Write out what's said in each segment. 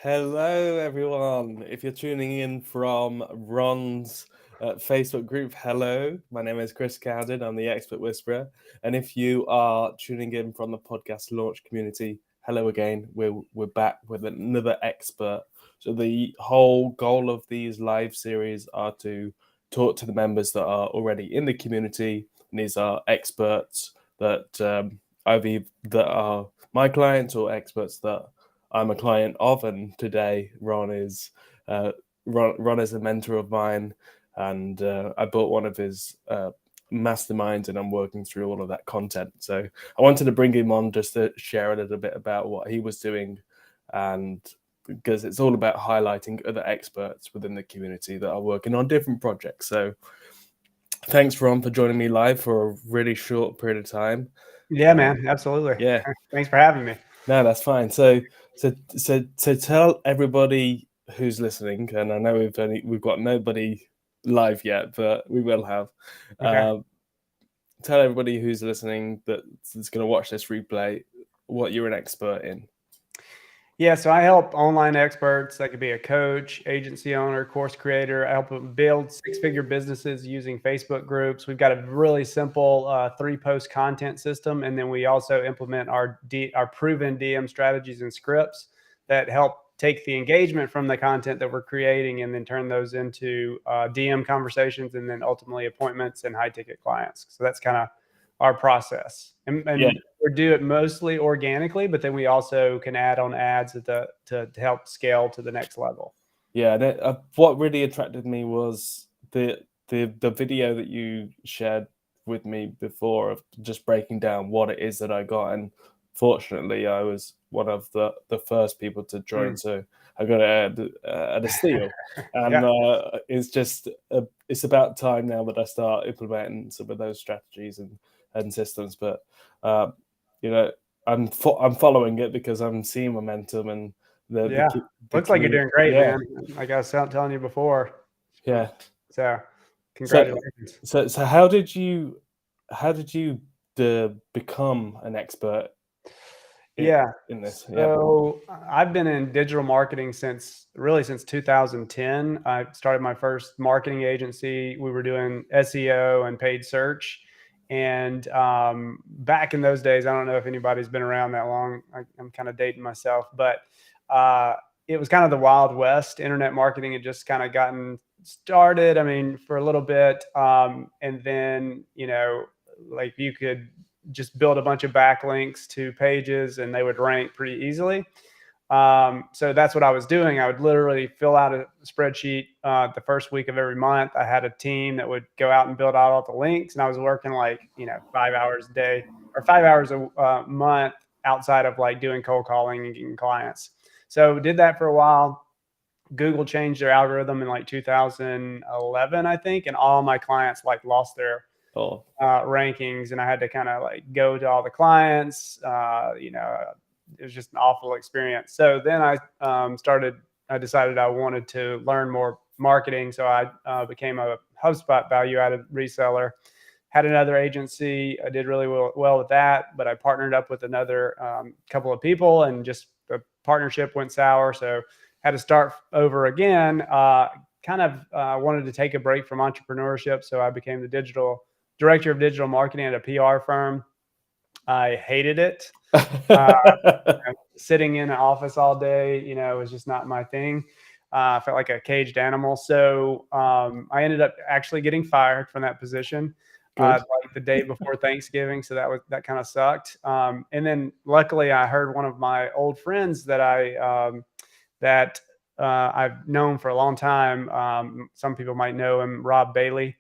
Hello, everyone. If you're tuning in from Ron's Facebook group, hello. My name is Chris Cowden. I'm the Expert Whisperer. And if you are tuning in from the podcast launch community, hello again. We're back with another expert. So the whole goal of these live series are to talk to the members that are already in the community. And these are experts that either that are my clients or experts that I'm a client of, and today Ron is Ron is a mentor of mine, and I bought one of his masterminds, and I'm working through all of that content. So I wanted to bring him on just to share a little bit about what he was doing, and because it's all about highlighting other experts within the community that are working on different projects. So thanks, Ron, for joining me live for a really short period of time. Yeah, man, absolutely. Yeah. Thanks for having me. No, that's fine. So tell everybody who's listening, and I know we've got nobody live yet, but we will have. Okay. Tell everybody who's listening that's going to watch this replay what you're an expert in. Yeah, so I help online experts. That could be a coach, agency owner, course creator. I help them build six-figure businesses using Facebook groups. We've got a really simple 3-post content system, and then we also implement our proven DM strategies and scripts that help take the engagement from the content that we're creating and then turn those into DM conversations and then ultimately appointments and high-ticket clients. So that's kind of our process. And Yeah. we do it mostly organically, but then we also can add on ads to help scale to the next level. Yeah, what really attracted me was the video that you shared with me before of just breaking down what it is that I got, and fortunately I was one of the first people to join, so I got it at a steal. And it's about time now that I start implementing some of those strategies and systems. But I'm following it because I'm seeing momentum, and the looks like you're doing great, man. Like I was telling you before. Yeah. So congratulations. So how did you become an expert in this? So I've been in digital marketing since 2010. I started my first marketing agency. We were doing SEO and paid search. And back in those days, I don't know if anybody's been around that long. I'm kind of dating myself, but it was kind of the Wild West. Internet marketing had just kind of gotten started. I mean, for a little bit. And then, like you could just build a bunch of backlinks to pages and they would rank pretty easily. So that's what I was doing. I would literally fill out a spreadsheet the first week of every month. I had a team that would go out and build out all the links, and I was working 5 hours a day or 5 hours a month outside of doing cold calling and getting clients. So did that for a while. Google changed their algorithm in 2011, I think, and all my clients lost their rankings, and I had to kind of go to all the clients. It was just an awful experience. So then I decided I wanted to learn more marketing. So I became a HubSpot value-added reseller, had another agency. I did really well with that, but I partnered up with another couple of people, and just the partnership went sour. So had to start over again. Wanted to take a break from entrepreneurship. So I became the director of digital marketing at a PR firm. I hated it. Sitting in an office all day, was just not my thing. I felt like a caged animal. So I ended up actually getting fired from that position the day before Thanksgiving. So that kind of sucked. And then luckily I heard one of my old friends that I've known for a long time. Some people might know him, Rob Bailey.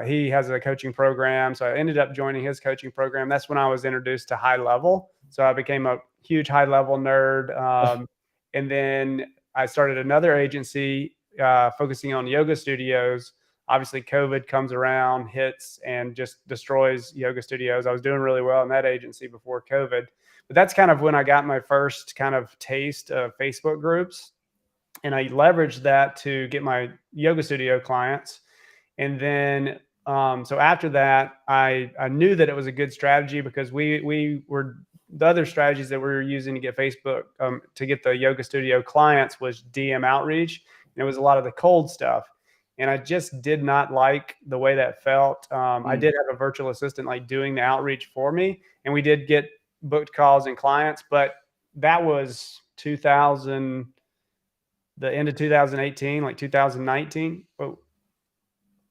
He has a coaching program. So I ended up joining his coaching program. That's when I was introduced to HighLevel. So I became a huge HighLevel nerd. And then I started another agency focusing on yoga studios. Obviously, COVID comes around, hits, and just destroys yoga studios. I was doing really well in that agency before COVID. But that's kind of when I got my first kind of taste of Facebook groups. And I leveraged that to get my yoga studio clients. And then, so after that, I knew that it was a good strategy because we were the other strategies that we were using to get Facebook, to get the yoga studio clients was DM outreach. And it was a lot of the cold stuff. And I just did not like the way that felt. I did have a virtual assistant like doing the outreach for me, and we did get booked calls and clients, but that was 2000, the end of 2018, like 2019. Oh,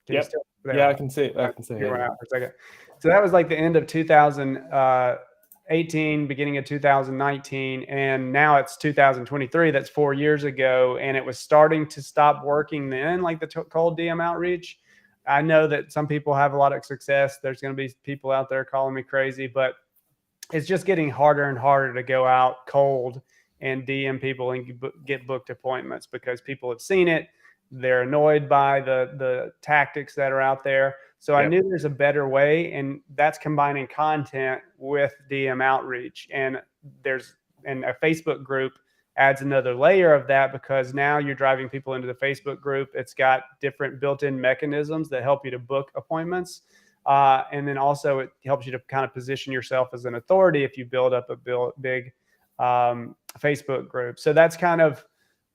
can you still? Yeah, I can see. I can see. You went out for a second. So that was like the end of 2018, beginning of 2019, and now it's 2023. That's 4 years ago, and it was starting to stop working then, like the cold DM outreach. I know that some people have a lot of success. There's going to be people out there calling me crazy, but it's just getting harder and harder to go out cold and DM people and get booked appointments because people have seen it. They're annoyed by the tactics that are out there. So I knew there's a better way, and that's combining content with DM outreach. And a Facebook group adds another layer of that, because now you're driving people into the Facebook group. It's got different built-in mechanisms that help you to book appointments. And then also it helps you to kind of position yourself as an authority if you build up a big Facebook group. So that's kind of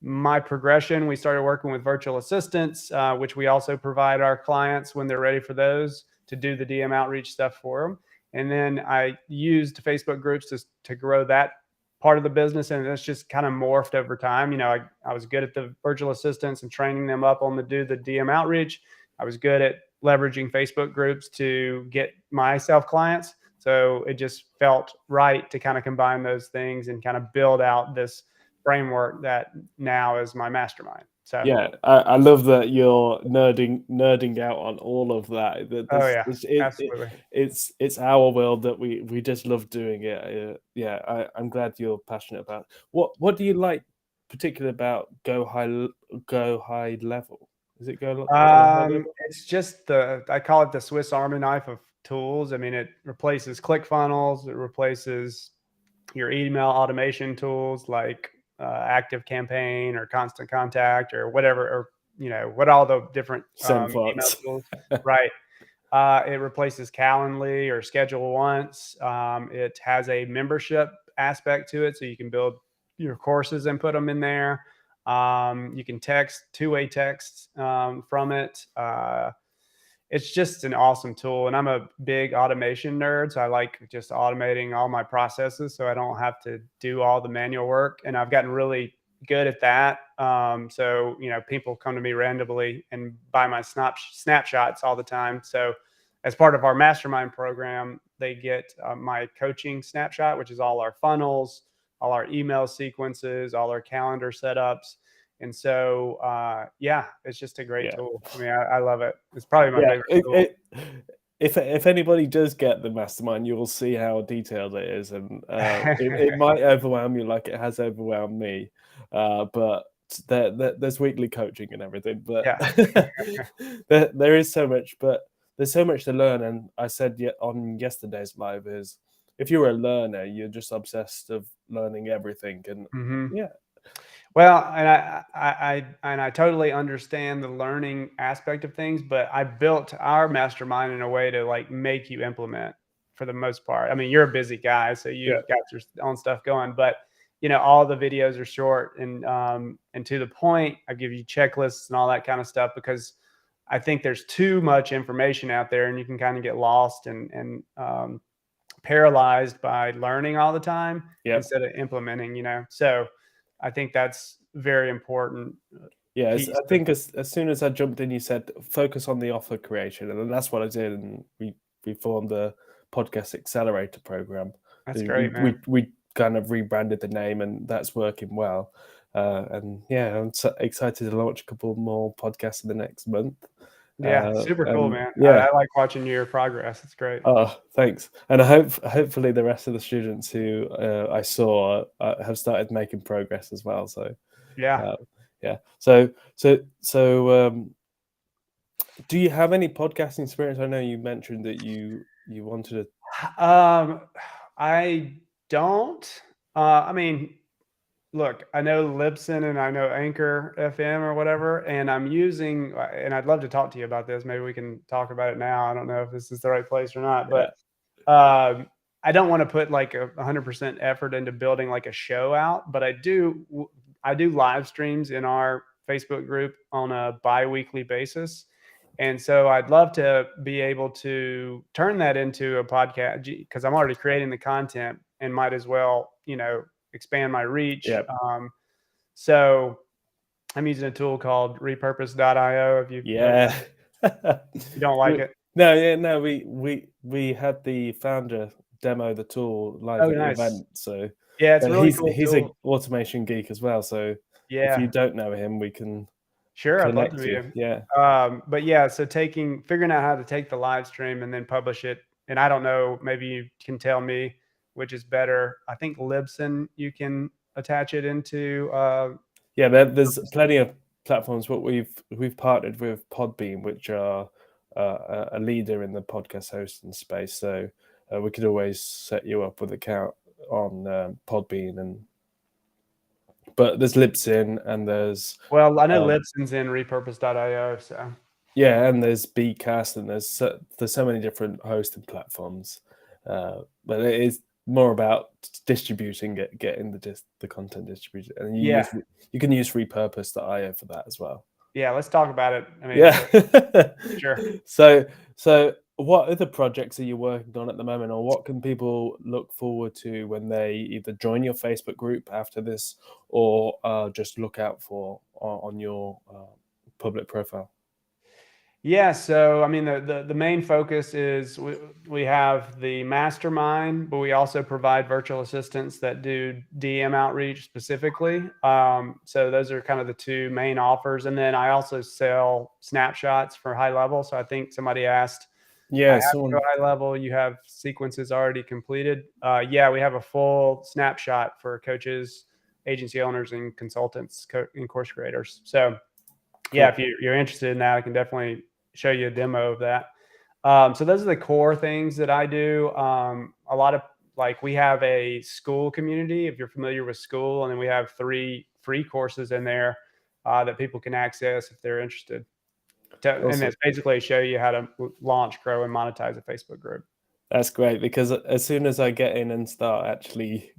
my progression. We started working with virtual assistants, which we also provide our clients when they're ready for those to do the DM outreach stuff for them. And then I used Facebook groups to grow that part of the business. And it's just kind of morphed over time. You know, I was good at the virtual assistants and training them up on the DM outreach. I was good at leveraging Facebook groups to get myself clients. So it just felt right to kind of combine those things and kind of build out this framework that now is my mastermind. So yeah, I love that you're nerding out on all of that. Absolutely. It's our world that we just love doing it. Yeah, I'm glad you're passionate about it. What do you like particularly about GoHighLevel? Is it GoHighLevel? It's just I call it the Swiss Army knife of tools. I mean, it replaces ClickFunnels. It replaces your email automation tools like Active Campaign or Constant Contact or whatever, or what all the different email tools, right? It replaces Calendly or Schedule Once. It has a membership aspect to it, so you can build your courses and put them in there. You can text, two-way texts from it. It's just an awesome tool. And I'm a big automation nerd, so I like just automating all my processes so I don't have to do all the manual work. And I've gotten really good at that. So, people come to me randomly and buy my snapshots all the time. So as part of our mastermind program, they get my coaching snapshot, which is all our funnels, all our email sequences, all our calendar setups. And so, it's just a great tool. I mean, I love it. It's probably my favorite tool. If anybody does get the mastermind, you will see how detailed it is, and it might overwhelm you like it has overwhelmed me. But there's weekly coaching and everything. But there is so much, but there's so much to learn. And I said on yesterday's live is, if you're a learner, you're just obsessed of learning everything, and Well, and I totally understand the learning aspect of things, but I built our mastermind in a way to like make you implement for the most part. I mean, you're a busy guy, so you've got your own stuff going, but all the videos are short and to the point. I give you checklists and all that kind of stuff because I think there's too much information out there, and you can kind of get lost and paralyzed by learning all the time instead of implementing. So I think that's very important. Yeah, I think as soon as I jumped in, you said focus on the offer creation, and that's what I did. And we formed the Podcast Accelerator Program. That's great, man. We kind of rebranded the name, and that's working well. And I'm so excited to launch a couple more podcasts in the next month. Yeah, super cool, man. I like watching your progress. It's great. Oh, thanks. And hopefully the rest of the students who I saw have started making progress as well. So So do you have any podcasting experience? I know you mentioned that you wanted to. I don't. I mean, look, I know Libsyn and I know Anchor FM or whatever, and I'm using, and I'd love to talk to you about this. Maybe we can talk about it now. I don't know if this is the right place or not, but I don't want to put like 100% effort into building like a show out, but I do live streams in our Facebook group on a bi-weekly basis. And so I'd love to be able to turn that into a podcast because I'm already creating the content and might as well, expand my reach. Yep. So I'm using a tool called repurpose.io. If you you don't like it? No. We had the founder demo the tool live at the event. So yeah, it's a really cool he's tool. an automation geek as well. So if you don't know him, we can I'd love to connect you. Yeah. But yeah, so figuring out how to take the live stream and then publish it. And I don't know, maybe you can tell me which is better. I think Libsyn, you can attach it into. Yeah, there's plenty of platforms. What we've partnered with Podbean, which are a leader in the podcast hosting space. So we could always set you up with an account on Podbean, but there's Libsyn and there's. Well, I know Libsyn's in repurpose.io. So yeah, and there's Bcast and there's so many different hosting platforms, but it is more about distributing it, getting the content distributed, and you can use repurpose.io for that as well. Yeah, let's talk about it. I mean, yeah, sure. So what other projects are you working on at the moment, or what can people look forward to when they either join your Facebook group after this, or just look out for on your public profile? Yeah, so I mean, the main focus is we have the mastermind, but we also provide virtual assistants that do DM outreach specifically. So those are kind of the two main offers, and then I also sell snapshots for GoHighLevel. So I think somebody asked, yeah, GoHighLevel, you have sequences already completed. Yeah, we have a full snapshot for coaches, agency owners, and consultants, and course creators. So cool. Yeah, if you're interested in that, I can definitely show you a demo of that. So those are the core things that I do. A lot of we have a school community, if you're familiar with school, and then we have 3 free courses in there that people can access if they're interested. Awesome. And it's basically show you how to launch, grow, and monetize a Facebook group. That's great, because as soon as I get in and start actually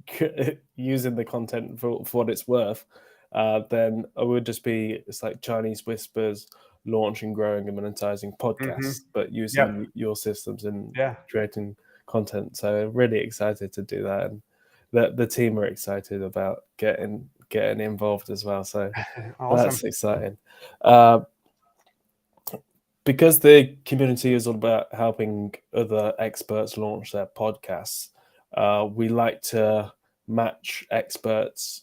using the content for what it's worth, then I would just be, it's like Chinese whispers, launching, growing, and monetizing podcasts, but using your systems and creating content. So really excited to do that, and the team are excited about getting involved as well. So awesome. That's exciting. Because the community is all about helping other experts launch their podcasts, we like to match experts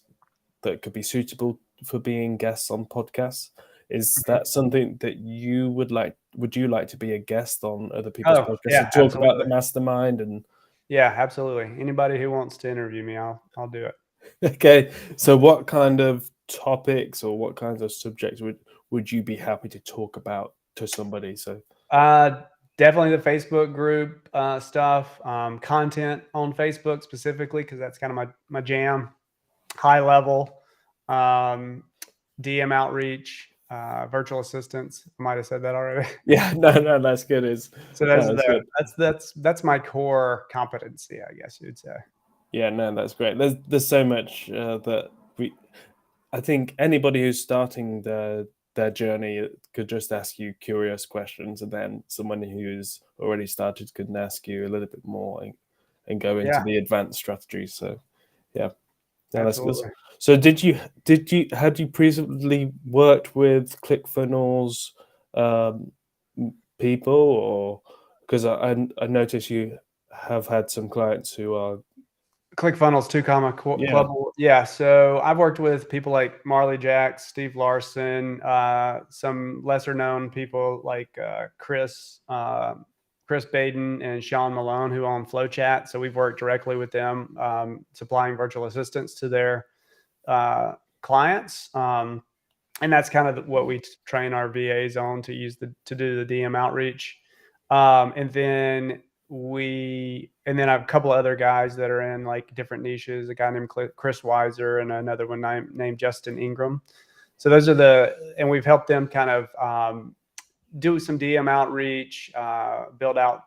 that could be suitable for being guests on podcasts. Is that something that you would like? Would you like to be a guest on other people's podcasts and talk about the mastermind? And yeah, absolutely. Anybody who wants to interview me, I'll do it. Okay. So what kind of topics or what kinds of subjects would you be happy to talk about to somebody? So definitely the Facebook group stuff, content on Facebook specifically, because that's kind of my jam. GoHighLevel, DM outreach, virtual assistants. I might have said that already. Yeah, no, that's good. That's my core competency, I guess you'd say. Yeah, no, that's great. There's so much that I think anybody who's starting their journey could just ask you curious questions, and then someone who's already started could ask you a little bit more and go into the advanced strategies. So yeah. Absolutely. So had you previously worked with ClickFunnels people, or because I noticed you have had some clients who are ClickFunnels 2, Club. Yeah. So I've worked with people like Marley Jacks, Steve Larson, some lesser known people like Chris Baden and Sean Malone, who own FlowChat. So we've worked directly with them, supplying virtual assistants to their clients. And that's kind of what we train our VAs on to do the DM outreach. And then I have a couple of other guys that are in like different niches, a guy named Chris Weiser and another one named Justin Ingram. So those are and we've helped them kind of do some DM outreach, build out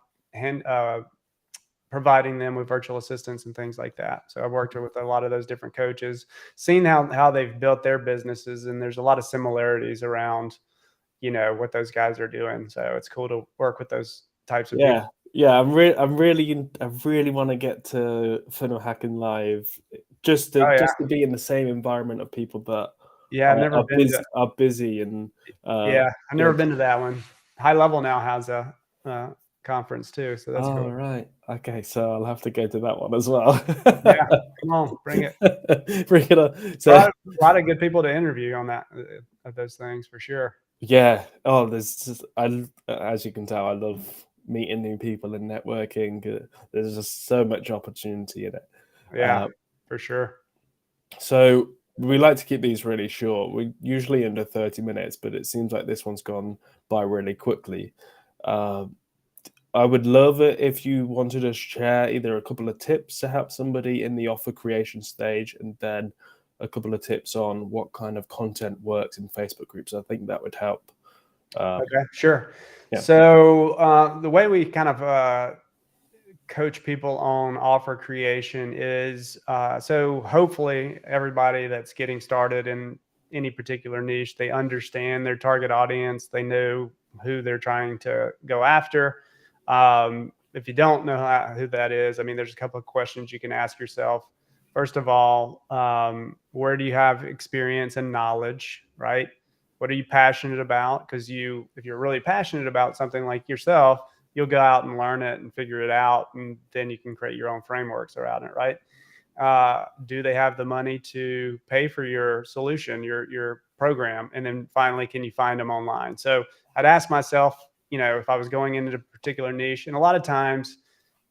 providing them with virtual assistants and things like that. So I've worked with a lot of those different coaches, seen how they've built their businesses, and there's a lot of similarities around, what those guys are doing. So it's cool to work with those types of people. Yeah, I really want to get to funnel hacking live, just to be in the same environment of people that I've never been to. are busy and I've never been to that one. HighLevel now has a conference too, so that's cool. Right. Okay, so I'll have to go to that one as well. Yeah, come on, bring it. Bring it on. So a lot of good people to interview on that of those things for sure. Yeah. Oh, as you can tell, I love meeting new people and networking. There's just so much opportunity in it. Yeah, for sure. So we like to keep these really short. We usually under 30 minutes, but it seems like this one's gone by really quickly. I would love it if you wanted to share either a couple of tips to help somebody in the offer creation stage, and then a couple of tips on what kind of content works in Facebook groups. I think that would help. Okay, sure. Yeah. So the way we kind of coach people on offer creation is, so hopefully everybody that's getting started in any particular niche, they understand their target audience, they know who they're trying to go after. If you don't know who that is, I mean, there's a couple of questions you can ask yourself. First of all, where do you have experience and knowledge, right? What are you passionate about? Because if you're really passionate about something like yourself, you'll go out and learn it and figure it out, and then you can create your own frameworks around it, right? Do they have the money to pay for your solution, your program? And then finally, can you find them online? So I'd ask myself, if I was going into a particular niche, and a lot of times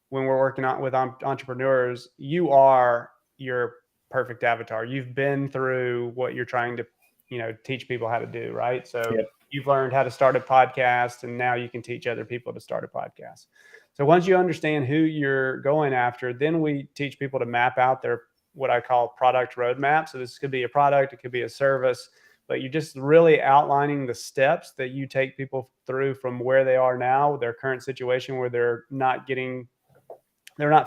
when we're working with entrepreneurs, you are your perfect avatar. You've been through what you're trying to, teach people how to do, right? So you've learned how to start a podcast, and now you can teach other people to start a podcast. So once you understand who you're going after, then we teach people to map out their, what I call product roadmap. So this could be a product, it could be a service, but you're just really outlining the steps that you take people through from where they are now, their current situation where they're not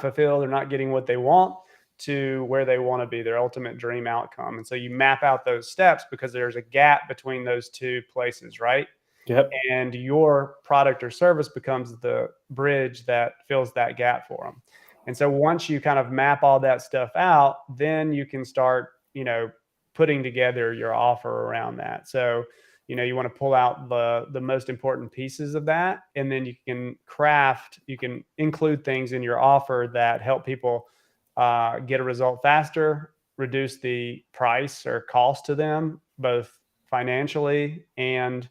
fulfilled, they're not getting what they want, to where they want to be, their ultimate dream outcome. And so you map out those steps because there's a gap between those two places, right? Yep. And your product or service becomes the bridge that fills that gap for them. And so once you kind of map all that stuff out, then you can start, putting together your offer around that. So, you want to pull out the most important pieces of that, and then you can include things in your offer that help people get a result faster, reduce the price or cost to them, both financially and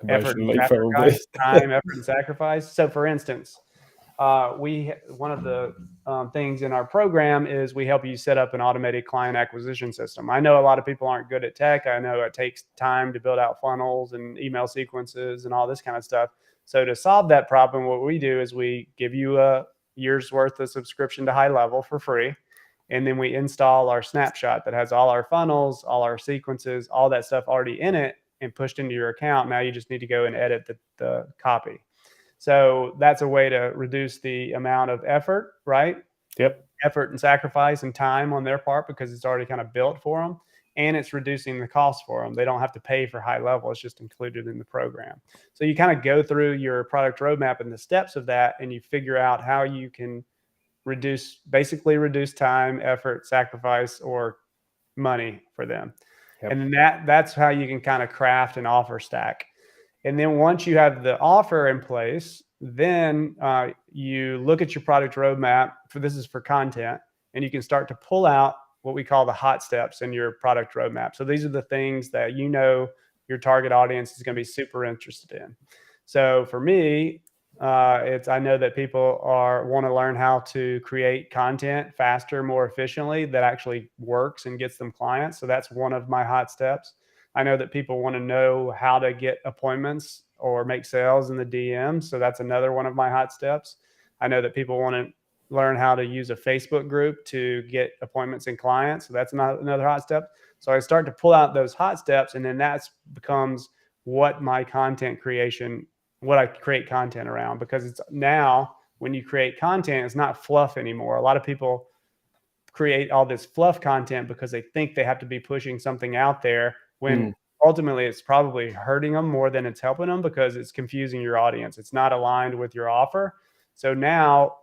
emotionally, time, effort, and sacrifice. So for instance, one of the things in our program is we help you set up an automated client acquisition system. I know a lot of people aren't good at tech. I know it takes time to build out funnels and email sequences and all this kind of stuff. So to solve that problem, what we do is we give you a year's worth of subscription to HighLevel for free. And then we install our snapshot that has all our funnels, all our sequences, all that stuff already in it and pushed into your account. Now you just need to go and edit the copy. So that's a way to reduce the amount of effort, right? Yep. Effort and sacrifice and time on their part because it's already kind of built for them. And it's reducing the cost for them. They don't have to pay for HighLevel. It's just included in the program. So you kind of go through your product roadmap and the steps of that, and you figure out how you can reduce time, effort, sacrifice, or money for them. Yep. And then that's how you can kind of craft an offer stack. And then once you have the offer in place, then you look at your product roadmap. This is for content, and you can start to pull out what we call the hot steps in your product roadmap. So these are the things that your target audience is going to be super interested in. So for me, I know that people want to learn how to create content faster, more efficiently that actually works and gets them clients. So that's one of my hot steps. I know that people want to know how to get appointments or make sales in the DMs. So that's another one of my hot steps. I know that people want to learn how to use a Facebook group to get appointments and clients. So that's another hot step. So I start to pull out those hot steps, and then that becomes what I create content around, because it's now when you create content, it's not fluff anymore. A lot of people create all this fluff content because they think they have to be pushing something out there when ultimately it's probably hurting them more than it's helping them, because it's confusing your audience. It's not aligned with your offer. So now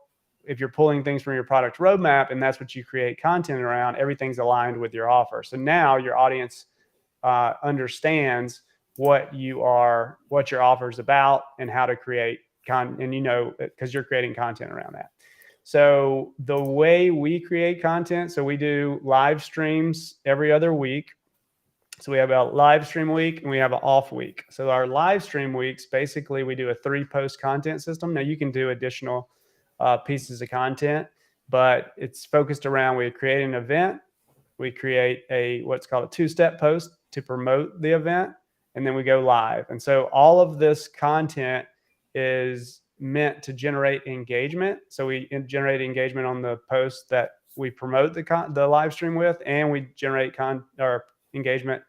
if you're pulling things from your product roadmap and that's what you create content around, everything's aligned with your offer. So now your audience understands what your offer is about and how to create content, and because you're creating content around that. So the way we create content, so we do live streams every other week. So we have a live stream week and we have an off week. So our live stream weeks, basically we do a 3-post content system. Now you can do additional pieces of content, but it's focused around, we create an event, we create what's called a 2-step post to promote the event, and then we go live. And so all of this content is meant to generate engagement. So we generate engagement on the posts that we promote the live stream with, and we generate engagement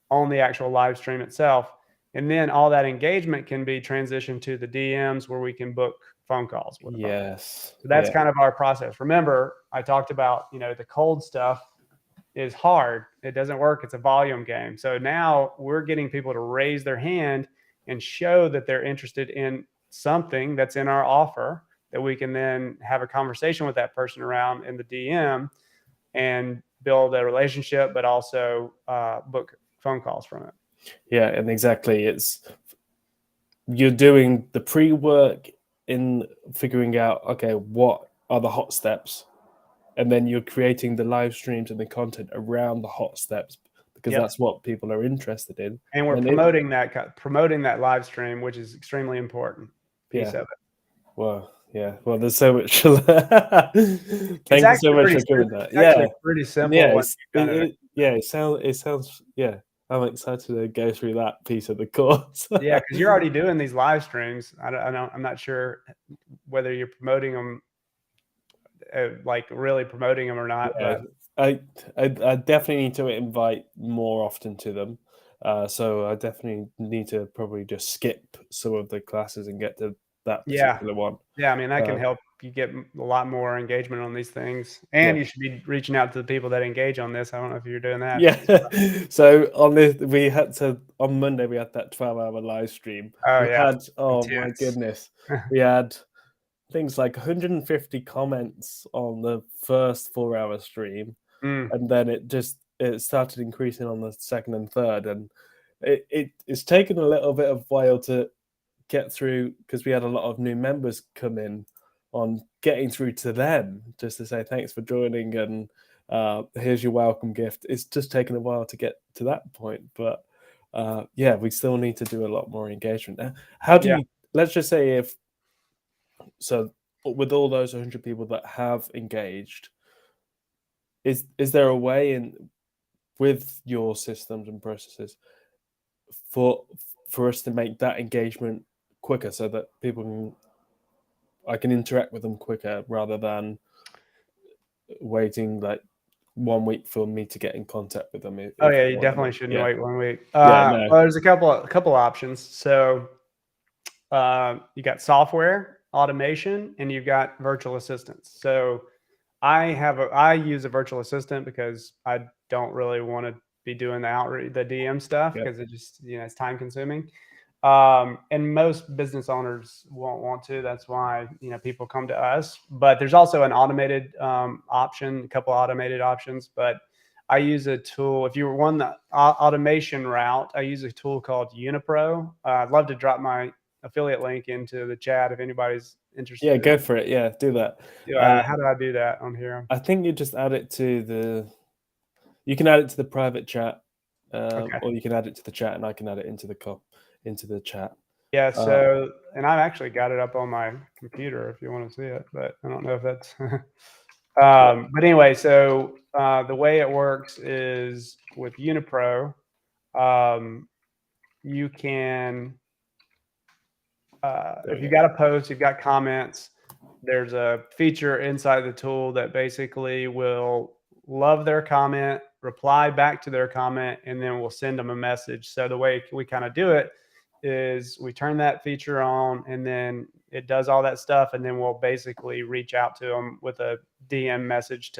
on the actual live stream itself. And then all that engagement can be transitioned to the DMs where we can book phone calls with them. Yes. So that's kind of our process. Remember, I talked about, the cold stuff is hard. It doesn't work. It's a volume game. So now we're getting people to raise their hand and show that they're interested in something that's in our offer that we can then have a conversation with that person around in the DM and build a relationship, but also book phone calls from it. Yeah, and exactly. You're doing the pre-work in figuring out, okay, what are the hot steps? And then you're creating the live streams and the content around the hot steps, because that's what people are interested in. And we're promoting that live stream, which is extremely important piece of it. Well, yeah. Well, there's so much. Thank you so much for giving that. It's pretty simple. It sounds. Yeah, I'm excited to go through that piece of the course. Yeah, because you're already doing these live streams. I'm not sure whether you're promoting them, like really promoting them or not. Yeah, but I definitely need to invite more often to them. So I definitely need to probably just skip some of the classes and get to that particular one. Yeah, I mean, that can help you get a lot more engagement on these things. And you should be reaching out to the people that engage on this. I don't know if you're doing that. Yeah. So on Monday we had that 12-hour live stream. Oh my goodness. We had things like 150 comments on the first 4-hour stream. And then it started increasing on the second and third. And it's taken a little bit of while to get through, because we had a lot of new members come in, on getting through to them just to say thanks for joining and here's your welcome gift. It's just taken a while to get to that point, but we still need to do a lot more engagement. How do you, let's just say with all those 100 people that have engaged, is there a way with your systems and processes for us to make that engagement quicker, so that I can interact with them quicker rather than waiting like 1 week for me to get in contact with them? You definitely shouldn't wait 1 week. Well, there's a couple options. So you got software automation and you've got virtual assistants. So I use a virtual assistant because I don't really want to be doing the DM stuff, because it just, it's time consuming. And most business owners won't want to. That's why, people come to us. But there's also an automated option, a couple automated options. But I use a tool. If you want the automation route, I use a tool called Unipro. I'd love to drop my affiliate link into the chat if anybody's interested. Yeah, go for it. Yeah, do that. How do I do that on here? I think you just add it to you can add it to the private chat, or you can add it to the chat, and I can add it into the chat. Yeah. So, and I've actually got it up on my computer if you want to see it, but I don't know if that's. But anyway, so the way it works is with Unipro, you can, if you've got a post, you've got comments, there's a feature inside the tool that basically will love their comment, reply back to their comment, and then we'll send them a message. So the way we kind of do it is we turn that feature on, and then it does all that stuff, and then we'll basically reach out to them with a DM message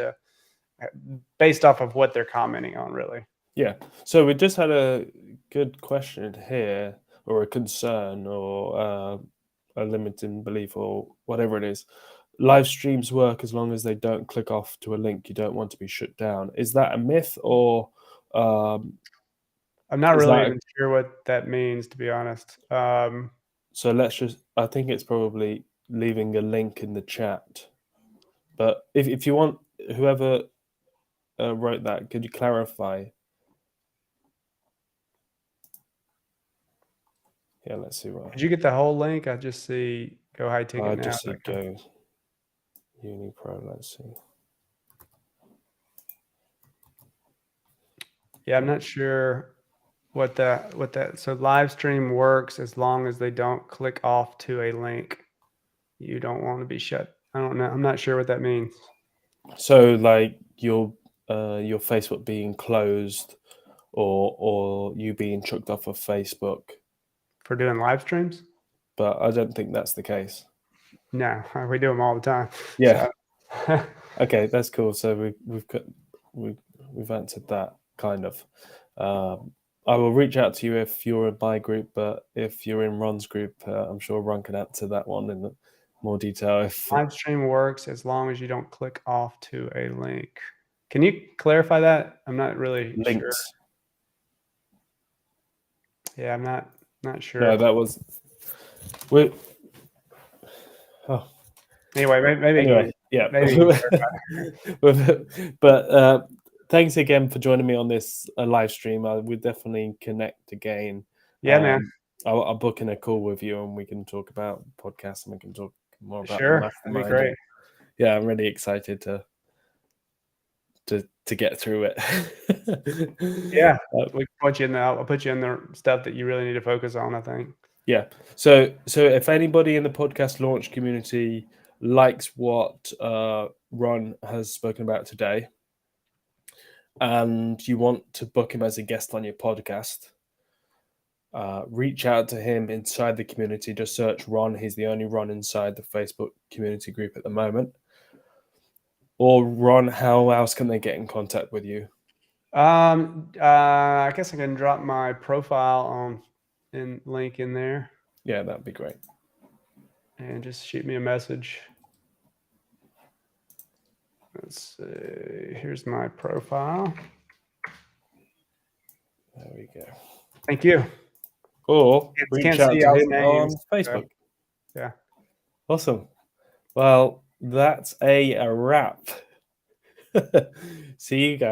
based off of what they're commenting on, really. Yeah. So we just had a good question here, or a concern, or a limiting belief, or whatever it is. Live streams work as long as they don't click off to a link you don't want to be shut down. Is that a myth, or I'm not really even sure what that means, to be honest. So I think it's probably leaving a link in the chat. But if you want, whoever wrote that, could you clarify? Yeah, let's see what. Did you get the whole link? I just see Go High Ticket now. I just see Go Uni Pro. Let's see. Yeah, I'm not sure what that. So live stream works as long as they don't click off to a link you don't want to be shut. I don't know. I'm not sure what that means. So like your Facebook being closed, or you being chucked off of Facebook for doing live streams? But I don't think that's the case. No, we do them all the time. Yeah. So. Okay, that's cool. So we've answered that kind of. I will reach out to you if you're in my group, but if you're in Ron's group, I'm sure Ron can answer that one in more detail. Live stream works as long as you don't click off to a link. Can you clarify that? I'm not really Links. sure. Yeah, I'm not sure. No, that was. Anyway, maybe. Anyway, yeah. But thanks again for joining me on this live stream. We'll definitely connect again. Yeah, man. I'll book in a call with you, and we can talk about podcasts, and we can talk more about the mastermind. That'd be great. Yeah, I'm really excited to get through it. Yeah, we put you in I'll put you in the stuff that you really need to focus on, I think. Yeah. So if anybody in the podcast launch community likes what Ron has spoken about today, and you want to book him as a guest on your podcast, reach out to him inside the community. Just search Ron. He's the only Ron inside the Facebook community group at the moment. Or Ron, how else can they get in contact with you? I guess I can drop my profile link in there. Yeah, that'd be great. And just shoot me a message. Let's see. Here's my profile. There we go. Thank you. Or reach out to him on Facebook. Yeah. Awesome. Well, that's a wrap. See you guys.